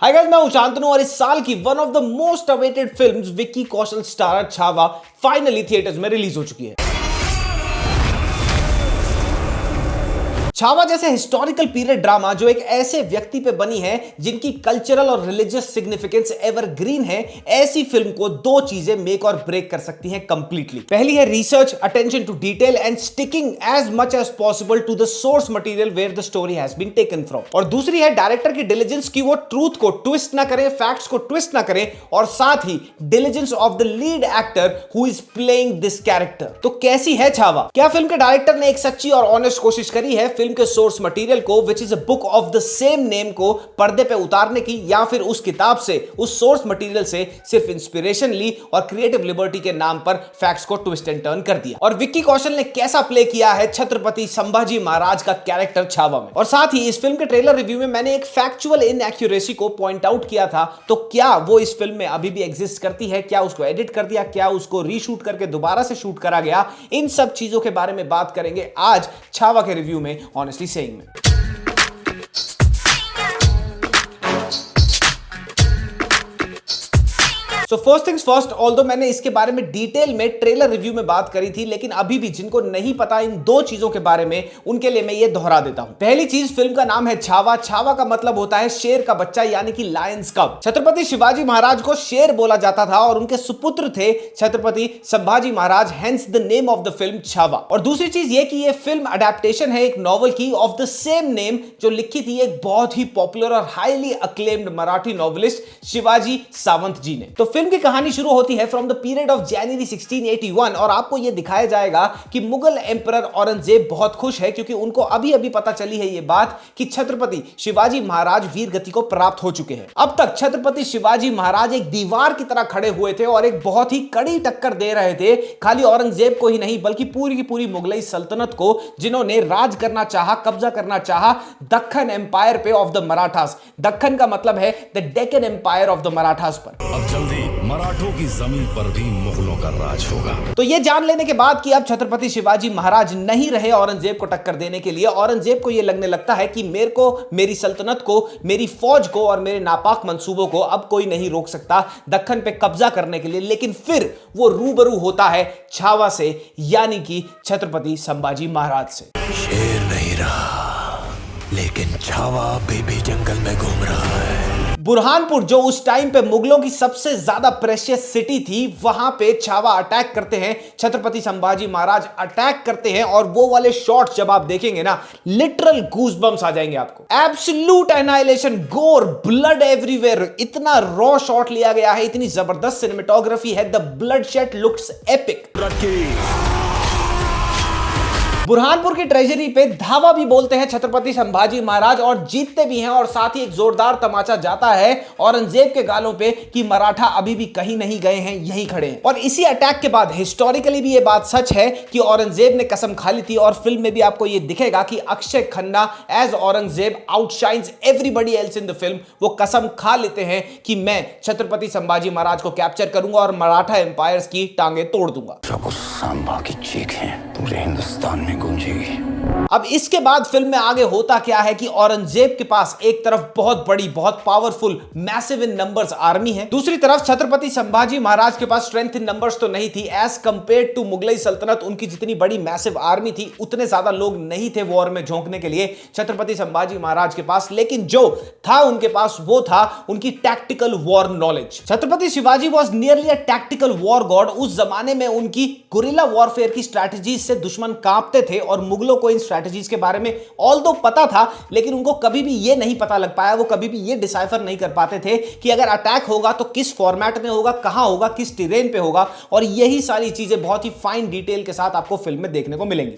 Hi guys, मैं हूं शांतनु और इस साल की one of the most awaited films Vicky Kaushal starrer Chhaava finally theatres में रिलीज हो चुकी है। छावा जैसे हिस्टोरिकल पीरियड ड्रामा जो एक ऐसे व्यक्ति पे बनी है जिनकी कल्चरल और रिलीजियस सिग्निफिकेंस एवरग्रीन है, ऐसी फिल्म को दो चीजें मेक और ब्रेक कर सकती हैं कंप्लीटली। पहली है research, attention to detail and sticking as much as possible to the source material where the story has been taken from. और दूसरी है डायरेक्टर की डिलिजेंस की वो ट्रूथ को ट्विस्ट ना करें, फैक्ट्स को ट्विस्ट ना करें, और साथ ही diligence of the lead actor who is playing this character. तो कैसी है छावा? क्या फिल्म के डायरेक्टर ने एक सच्ची और ऑनेस्ट कोशिश करी है फिल्म के सोर्स मटेरियल को which is a book of the same name को पर्दे पे उतारने की, या फिर उस किताब से, उस सोर्स मटेरियल से सिर्फ इंस्पिरेशन ली और क्रिएटिव लिबर्टी के नाम पर फैक्ट्स को ट्विस्ट एंड टर्न कर दिया? और विक्की कौशल ने कैसा प्ले किया है छत्रपति संभाजी महाराज का कैरेक्टर छावा में? और साथ ही इस फिल्म के ट्रेलर रिव्यू में मैंने एक फैक्चुअल इनएक्यूरेसी को पॉइंट आउट किया था, तो क्या वो इस फिल्म में अभी भी एग्जिस्ट करती है? क्या उसको एडिट कर दिया? क्या उसको रीशूट करके दोबारा से शूट करा गया? इन सब चीजों के बारे में बात करेंगे आज छावा के रिव्यू में ऑनेस्टली सेइंग में। So first things first, although मैंने इसके बारे में डिटेल में ट्रेलर रिव्यू में बात करी थी, लेकिन अभी भी जिनको नहीं पता इन दो चीजों के बारे में, उनके लिए मैं ये दोहरा देता हूं। पहली चीज, फिल्म का नाम है छावा। छावा का मतलब होता है शेर का बच्चा, यानी कि लायंस कब। छत्रपति शिवाजी महाराज को शेर बोला जाता था और उनके सुपुत्र थे Chhatrapati Sambhaji Maharaj, hence the name of the film Chhaava. और दूसरी चीज ये कि ये फिल्म अडेप्टेशन है एक नॉवल की ऑफ द सेम नेम, जो लिखी थी एक बहुत ही पॉपुलर और highly acclaimed Marathi novelist Shivaji Sawant ji ने। तो फिल्म की कहानी शुरू होती है from the period of January 1681 और आपको यह दिखाया जाएगा कि मुगल एम्परर औरंगजेब बहुत खुश है क्योंकि उनको अभी अभी पता चली है ये बात कि छत्रपति शिवाजी महाराज वीर गति को प्राप्त हो चुके हैं। अब तक छत्रपति शिवाजी महाराज एक दीवार की तरह खड़े हुए थे और एक बहुत ही कड़ी टक्कर दे रहे थे, खाली औरंगजेब को ही नहीं बल्कि पूरी की पूरी मुगलई सल्तनत को, जिन्होंने राज करना चाहा, कब्जा करना चाहा दक्खन एम्पायर पे ऑफ द मराठास। दक्खन का मतलब है the Deccan empire of the Marathas पर। अब जल्दी मराठों की जमीन पर भी मुगलों का राज होगा। तो यह जान लेने के बाद कि अब छत्रपति शिवाजी महाराज नहीं रहे औरंगजेब को टक्कर देने के लिए, औरंगजेब को यह लगने लगता है कि मेरे को, मेरी सल्तनत को, मेरी फौज को और मेरे नापाक मंसूबों को अब कोई नहीं रोक सकता दक्खन पे कब्जा करने के लिए। लेकिन फिर वो रूबरू होता है छावा से, यानी कि छत्रपति संभाजी महाराज से। शेर नहीं रहा, लेकिन छावा अभी भी जंगल में घूम रहा है। बुरहानपुर, जो उस टाइम पे मुगलों की सबसे ज्यादा प्रेशियस सिटी थी, वहां पे छावा अटैक करते हैं, छत्रपति संभाजी महाराज अटैक करते हैं, और वो वाले शॉट्स जब आप देखेंगे ना, लिटरल गूज़बम्स आ जाएंगे आपको। एब्सोल्यूट एनाइलेशन, गोर, ब्लड एवरीवेयर, इतना रॉ शॉट लिया गया है, इतनी जबरदस्त सिनेमेटोग्राफी है, the bloodshed looks epic. Burhanpur की ट्रेजरी पे धावा भी बोलते हैं छत्रपति संभाजी महाराज और जीतते भी हैं, और साथ ही एक जोरदार तमाचा जाता है औरंगजेब के गालों पे कि मराठा अभी भी कहीं नहीं गए हैं, यहीं खड़े हैं। और इसी अटैक के बाद हिस्टोरिकली भी ये बात सच है कि औरंगजेब ने कसम खा ली थी, और फिल्म में भी आपको ये दिखेगा कि Akshaye Khanna as Aurangzeb outshines everybody else in the film. वो कसम खा लेते हैं कि मैं छत्रपति संभाजी महाराज को कैप्चर करूंगा और मराठा एम्पायर्स की टांगे तोड़ दूंगा। जब उस सांबा की चीखें पूरे हिंदुस्तान में गूंजेगी। अब इसके बाद फिल्म में आगे होता क्या है कि औरंगजेब के पास एक तरफ बहुत बड़ी, बहुत पावरफुल, मैसिव इन नंबर्स आर्मी है, दूसरी तरफ छत्रपति संभाजी महाराज के पास स्ट्रेंथ इन नंबर्स तो नहीं थी एज कंपेयर्ड टू मुगलई सल्तनत। उनकी जितनी बड़ी मैसिव आर्मी थी, उतने ज्यादा लोग नहीं थे वॉर में झोंकने के लिए छत्रपति संभाजी महाराज के पास, लेकिन जो था उनके पास वो था उनकी tactical war knowledge. Chhatrapati Shivaji was nearly a tactical war God. उस जमाने में उनकी गुरिल्ला वॉरफेयर की स्ट्रैटेजीज से दुश्मन कांपते थे, और मुगलों को इन स्ट्रैटेजीज के बारे में ऑल्दो पता था, लेकिन उनको कभी भी ये नहीं पता लग पाया, वो कभी भी ये डिसाइफर नहीं कर पाते थे कि अगर अटैक होगा तो किस फॉर्मेट में होगा, कहां होगा, किस टेरेन पे होगा। और यही सारी चीजें बहुत ही फाइन डिटेल के साथ आपको फिल्म में देखने को मिलेंगी।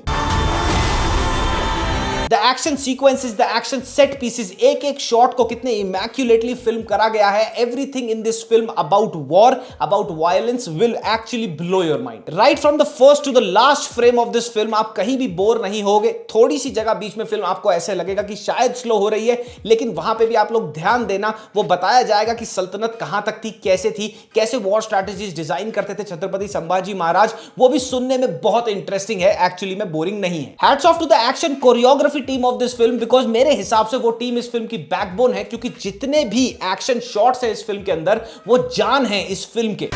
The action sequences, the action set pieces, एक एक शॉट को कितने इमैक्युलेटली फिल्म करा गया है। Everything in this film about war, about violence will actually blow your mind. Right from the first to the last frame of this film आप कहीं भी बोर नहीं होगे। थोड़ी सी जगह बीच में फिल्म आपको ऐसे लगेगा कि शायद स्लो हो रही है, लेकिन वहां पे भी आप लोग ध्यान देना, वो बताया जाएगा कि सल्तनत कहां तक थी, कैसे वॉर स्ट्रैटेजीज डिजाइन करते थे छत्रपति संभाजी महाराज। वो भी सुनने में बहुत इंटरेस्टिंग है, एक्चुअली में बोरिंग नहीं है। Hats off to the action choreography team of this film, because मेरे हिसाब से वो टीम इस फिल्म की बैकबोन है, क्योंकि जितने भी एक्शन शॉट्स हैं इस फिल्म के अंदर वो जान है इस फिल्म के,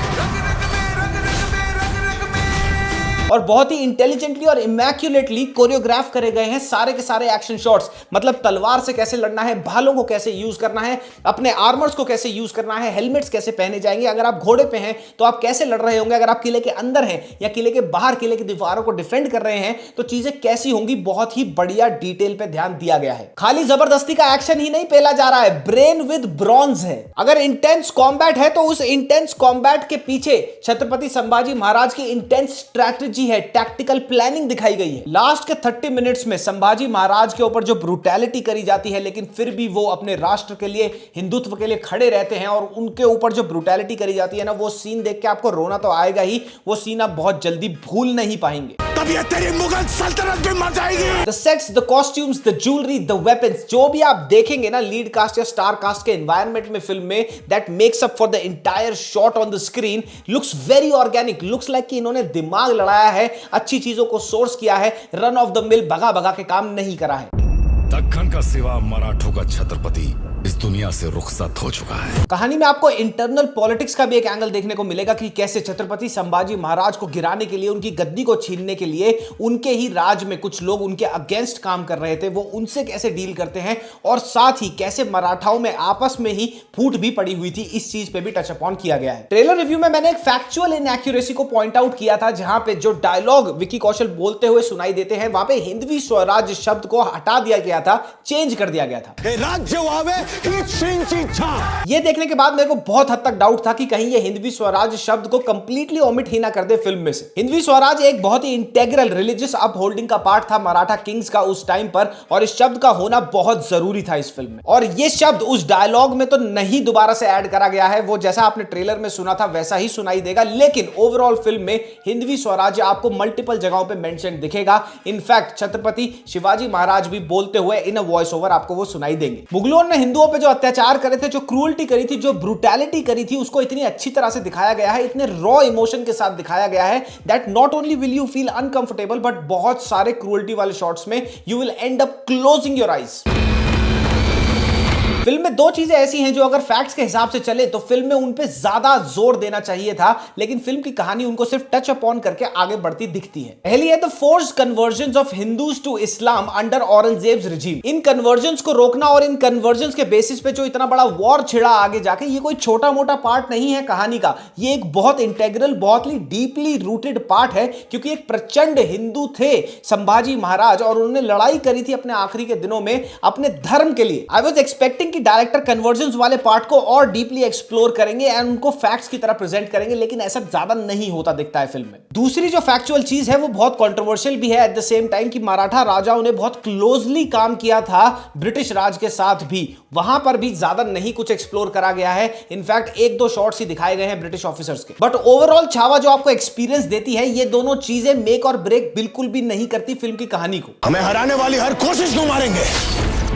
और बहुत ही इंटेलिजेंटली और इमैक्युलेटली कोरियोग्राफ करे गए हैं सारे के सारे एक्शन शॉट्स। मतलब तलवार से कैसे लड़ना है, भालों को कैसे यूज करना है, अपने आर्मर्स को कैसे यूज करना है, हेलमेट्स कैसे पहने जाएंगे, अगर आप घोड़े पे हैं तो आप कैसे लड़ रहे होंगे, अगर आप किले के अंदर हैं या किले के बाहर किले की दीवारों को डिफेंड कर रहे हैं तो चीजें कैसी होंगी, बहुत ही बढ़िया डिटेल पे ध्यान दिया गया है। खाली जबरदस्ती का एक्शन ही नहीं पेला जा रहा है, ब्रेन विद ब्रॉन्ज है। अगर इंटेंस कॉम्बैट है तो उस इंटेंस कॉम्बैट के पीछे छत्रपति संभाजी महाराज की इंटेंस स्ट्रैटेजी है, टैक्टिकल प्लानिंग दिखाई गई है। लास्ट के 30 मिनट्स में संभाजी महाराज के ऊपर जो ब्रूटैलिटी करी जाती है, लेकिन फिर भी वो अपने राष्ट्र के लिए, हिंदुत्व के लिए खड़े रहते हैं, और उनके ऊपर जो ब्रूटैलिटी करी जाती है ना, वो सीन देख के आपको रोना तो आएगा ही, वो सीन आप बहुत जल्दी भूल नहीं पाएंगे। तब ये तेरी मुगल सल्तनत भी मर जाएगी। The sets, the costumes, the jewelry, the weapons, जो भी आप देखेंगे ना लीड कास्ट या स्टार कास्ट के एनवायरनमेंट में फिल्म में, that makes up for the entire shot on the screen, looks very organic, looks like कि इन्होंने दिमाग लड़ाया है, अच्छी चीजों को सोर्स किया है, रन ऑफ द मिल भगा भगा के काम नहीं करा है। दक्खन का सिवा मराठों का छत्रपति इस दुनिया से रुखसत हो चुका है। कहानी में आपको इंटरनल पॉलिटिक्स का भी एक एंगल देखने को मिलेगा कि कैसे छत्रपति संभाजी महाराज को गिराने के लिए, उनकी गद्दी को छीनने के लिए उनके ही राज में कुछ लोग उनके अगेंस्ट काम कर रहे थे, वो उनसे कैसे डील करते हैं, और साथ ही कैसे मराठाओं में आपस में ही फूट भी पड़ी हुई थी, इस चीज पे भी टच अपॉन किया गया है। ट्रेलर रिव्यू में मैंने एक फैक्चुअल इनएक्यूरेसी को पॉइंट आउट किया था, जहां पे जो डायलॉग विकी कौशल बोलते हुए सुनाई देते हैं, वहां पे हिंदवी स्वराज शब्द को हटा दिया गया था, चेंज कर दिया गया था। ये देखने के बाद मेरे को बहुत हद तक डाउट था कि कहीं ये हिंदवी स्वराज शब्द को कंप्लीटली ओमिट ही ना कर दे फिल्म में से। हिंदवी स्वराज एक बहुत ही इंटेग्रल रिलीजियस अपहोल्डिंग का पार्ट था मराठा किंग्स का उस टाइम पर, और इस शब्द का होना बहुत जरूरी था इस फिल्म में। और ये शब्द उस डायलॉग में तो नहीं दोबारा से ऐड करा गया है, वो जैसा आपने ट्रेलर में सुना था वैसा ही सुनाई देगा, लेकिन ओवरऑल फिल्म में हिंदवी स्वराज आपको मल्टीपल जगहों पे मेंशन दिखेगा। इनफैक्ट छत्रपति शिवाजी महाराज भी बोलते हुए इन अ वॉइस ओवर आपको वो सुनाई देंगे। मुगलों ने हिंदुओं पे जो अत्याचार करे थे, जो क्रूरल्टी करी थी, जो ब्रूटैलिटी करी थी, उसको इतनी अच्छी तरह से दिखाया गया है, इतने रॉ इमोशन के साथ दिखाया गया है that not only will you feel uncomfortable, but बहुत सारे क्रूरल्टी वाले शॉट्स में you will and up closing your eyes. Film में दो चीजें ऐसी हैं जो अगर फैक्ट्स के हिसाब से चले तो फिल्म में उन पे ज्यादा जोर देना चाहिए था, लेकिन फिल्म की कहानी उनको सिर्फ टच अपॉन करके आगे बढ़ती दिखती है। पहली है the forced conversions of Hindus to Islam under Aurangzeb's regime. इन कन्वर्जन्स को रोकना और इन कन्वर्जन्स के बेसिस पे जो इतना बड़ा वॉर छिड़ा आगे जाके, ये कोई छोटा मोटा पार्ट नहीं है कहानी का, ये एक बहुत इंटेग्रल, बहुत ही डीपली रूटेड पार्ट है, क्योंकि एक प्रचंड हिंदू थे संभाजी महाराज, और उन्होंने लड़ाई करी थी अपने आखिरी के दिनों में अपने धर्म के लिए। आई वाज एक्सपेक्टिंग कि डायरेक्टर कन्वर्जन्स वाले पार्ट को और डीपली एक्सप्लोर करेंगे एंड उनको फैक्ट्स की तरह प्रेजेंट करेंगे, लेकिन ऐसा ज्यादा नहीं होता दिखता है फिल्म में। दूसरी जो फैक्चुअल चीज है वो बहुत कंट्रोवर्शियल भी है एट द सेम टाइम, कि मराठा राजाओं ने बहुत क्लोजली काम किया था ब्रिटिश राज के साथ भी, वहां पर भी ज्यादा नहीं कुछ एक्सप्लोर करा गया है। इनफैक्ट एक दो शॉट्स ही दिखाए गए हैं ब्रिटिश ऑफिसर्स के, बट ओवरऑल छावा जो आपको एक्सपीरियंस देती है, ये दोनों चीजें मेक और ब्रेक बिल्कुल भी नहीं करती फिल्म की कहानी को। हमें हराने वाली हर कोशिश को मारेंगे।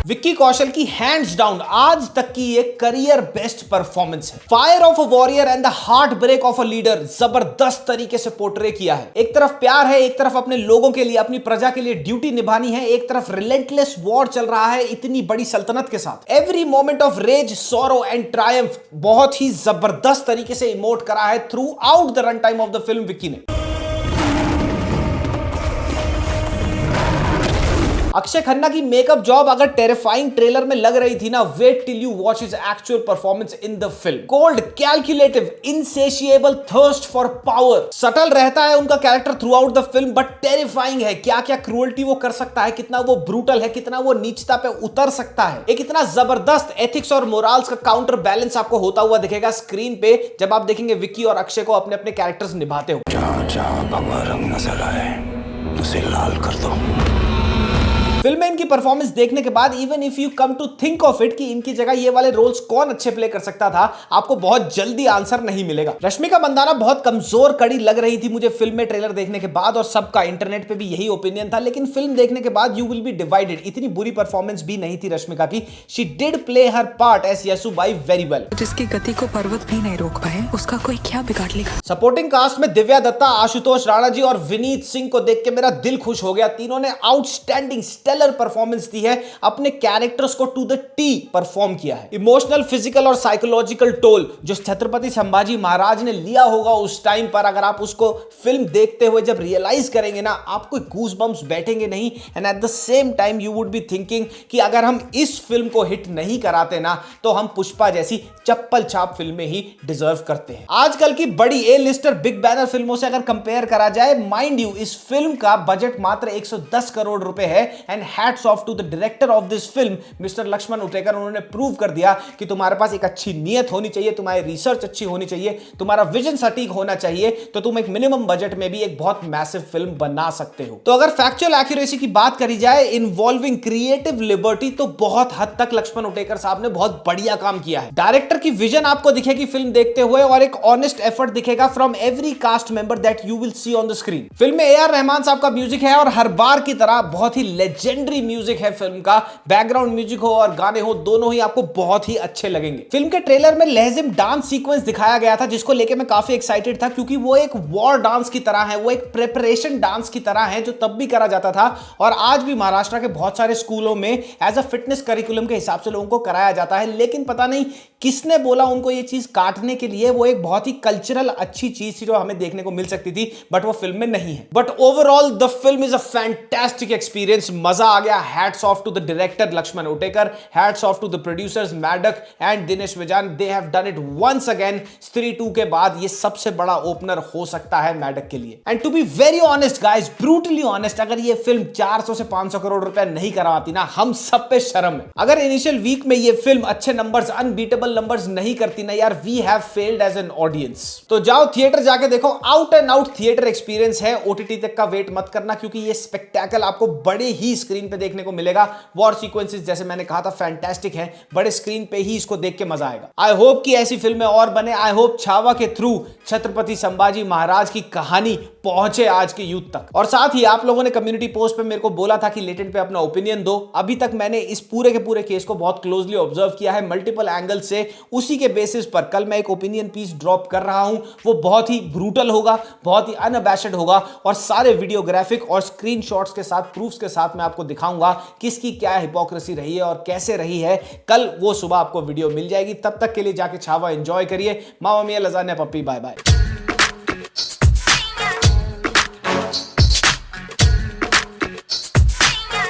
विक्की कौशल की हैंड्स डाउन आज तक की एक करियर बेस्ट परफॉर्मेंस है। Fire of a warrior and the heartbreak of a leader जबरदस्त तरीके से पोर्ट्रे किया है। एक तरफ प्यार है, एक तरफ अपने लोगों के लिए, अपनी प्रजा के लिए ड्यूटी निभानी है, एक तरफ रिलेंटलेस वॉर चल रहा है इतनी बड़ी सल्तनत के साथ। Every moment of rage, sorrow and triumph बहुत ही जबरदस्त तरीके से इमोट करा है throughout the run time of the film Vicky ने। अक्षय खन्ना की मेकअप जॉब अगर टेरिफाइंग ट्रेलर में लग रही थी ना, wait till you watch his actual performance in the film. Cold, calculative, insatiable thirst for power, subtle रहता है उनका character throughout the film, but terrifying है। क्या क्या क्रूअल्टी वो कर सकता है, कितना वो ब्रूटल है, कितना वो नीचता पे उतर सकता है। एक इतना जबरदस्त एथिक्स और मोरल्स का काउंटर बैलेंस आपको होता हुआ दिखेगा स्क्रीन पे जब आप देखेंगे विक्की और अक्षय को अपने अपने कैरेक्टर्स निभाते हो। जहां जहां भगवा रंग नजर आए उसे लाल कर दो। फिल्म में इनकी परफॉर्मेंस देखने के बाद even if you come to think of it कि इनकी जगह ये वाले रोल्स कौन अच्छे प्ले कर सकता था, आपको बहुत जल्दी आंसर नहीं मिलेगा। रश्मिका मंदाना बहुत कमजोर कड़ी लग रही थी मुझे फिल्म में ट्रेलर देखने के बाद, और सबका इंटरनेट पे भी यही ओपिनियन था, लेकिन फिल्म देखने के बाद यू विल बी डिवाइडेड। इतनी बुरी परफॉर्मेंस भी नहीं थी रश्मिका की। She did play her part as Yesubai very well. जिसकी गति को पर्वत भी नहीं रोक पाए, उसका कोई क्या बिगाड़ लेगा। सपोर्टिंग कास्ट में दिव्या दत्ता, आशुतोष राणा जी और विनीत सिंह को देख के मेरा दिल खुश हो गया। तीनों ने आउटस्टैंडिंग स्टेलर परफॉर्मेंस दी है, अपने कैरेक्टर्स को टू द टी परफॉर्म किया है। इमोशनल, फिजिकल और साइकोलॉजिकल टोल जो छत्रपति संभाजी महाराज ने लिया होगा उस टाइम पर, अगर आप उसको फिल्म देखते हुए जब रियलाइज करेंगे ना, आपको गूज बम्प्स बैठेंगे नहीं। And at the same time you would be thinking कि अगर हम इस फिल्म को हिट नहीं कराते ना, तो हम पुष्पा जैसी चप्पल छाप फिल्में ही डिजर्व करते हैं। आजकल की बड़ी ए लिस्टर बिग बैनर फिल्मों से अगर कंपेयर करा जाए, माइंड यू इस फिल्म का बजट मात्र 110 करोड़ रुपए है। And hats off to the director of this film mister Laxman Utekar. उन्होंने प्रूव कर दिया कि तुम्हारे पास एक अच्छी नीयत होनी चाहिए, तुम्हारी रिसर्च अच्छी होनी चाहिए, तुम्हारा विजन सटीक होना चाहिए, तो तुम एक मिनिमम बजट में भी एक बहुत मैसिव फिल्म बना सकते हो। तो अगर फैक्चुअल एक्यूरेसी की बात करी जाए इन्वॉल्विंग क्रिएटिव लिबर्टी, तो बहुत हद तक लक्ष्मण उटेकर साहब ने बहुत बढ़िया काम किया है। डायरेक्टर की विजन आपको दिखेगी फिल्म देखते हुए, और एक ऑनेस्ट एफर्ट दिखेगा from every cast member that you will see on the screen. Film में ए.आर. रहमान साहब का म्यूजिक है, और हर बार की तरह बहुत ही लेजेंडरी म्यूजिक है फिल्म का। बैकग्राउंड म्यूजिक हो और गाने हो, दोनों ही आपको बहुत ही अच्छे लगेंगे। फिल्म के ट्रेलर में लहजिम डांस सीक्वेंस दिखाया गया था, जिसको लेके मैं काफी एक्साइटेड था, क्योंकि वो एक वॉर डांस की तरह है, वो एक प्रिपरेशन डांस की तरह है, जो तब भी करा जाता था और आज भी महाराष्ट्र के बहुत सारे स्कूलों में एज अ फिटनेस करिकुलम के हिसाब से लोगों को कराया जाता है। लेकिन पता नहीं किसने बोला उनको ये चीज काटने के लिए। वो एक बहुत ही कल्चरल अच्छी चीज थी जो हमें देखने को मिल सकती थी, बट वो फिल्म में नहीं है। But overall the film is a fantastic experience. मजा आ गया। Hats off to the director Laxman Utekar, hats off to the producers Maddock and Dinesh Vijan. They have done it once again. Stree 2 के बाद ये सबसे बड़ा ओपनर हो सकता है मैडक के लिए। And to be very honest guys, brutally honest, अगर ये फिल्म 400 से 500 करोड़ रुपए नहीं करवाती ना, हम सब पे शर्म है। अगर इनिशियल वीक में ये फिल्म अच्छे नंबर्स, अनबीटेबल नंबर्स नहीं करती ना यार, we have failed as an audience. तो जाओ थिएटर जाके देखो, out and out theatre experience है। ओटीटी तक का वेट मत करना, क्योंकि ये स्पेक्टेकल आपको बड़े ही स्क्रीन पे देखने को मिलेगा। वॉर सीक्वेंसेस जैसे मैंने कहा था फैंटास्टिक है, बड़े स्क्रीन पे ही इसको देख के मजा आएगा। आई होप कि ऐसी फिल्में और बने। आई होप छावा के थ्रू छत्रपति संभाजी महाराज की कहानी पहुंचे आज के यूथ तक। और साथ ही आप लोगों ने कम्युनिटी पोस्ट पे मेरे को बोला था कि लेटेंट पे अपना ओपिनियन दो। अभी तक मैंने इस पूरे के पूरे केस को बहुत क्लोजली ऑब्जर्व किया है, मल्टीपल एंगल से। उसी के बेसिस पर कल मैं एक ओपिनियन पीस ड्रॉप कर रहा हूं। वो बहुत ही ब्रूटल होगा, बहुत ही अनअबैशड होगा, और सारे वीडियोग्राफिक और स्क्रीनशॉट्स के साथ, प्रूफ्स के साथ मैं आपको दिखाऊंगा किसकी क्या हिपोक्रेसी रही है और कैसे रही है। कल वो सुबह आपको वीडियो मिल जाएगी। तब तक के लिए जाके छावा एंजॉय करिए। मामा मिया लजानिया पप्पी, बाय बाय।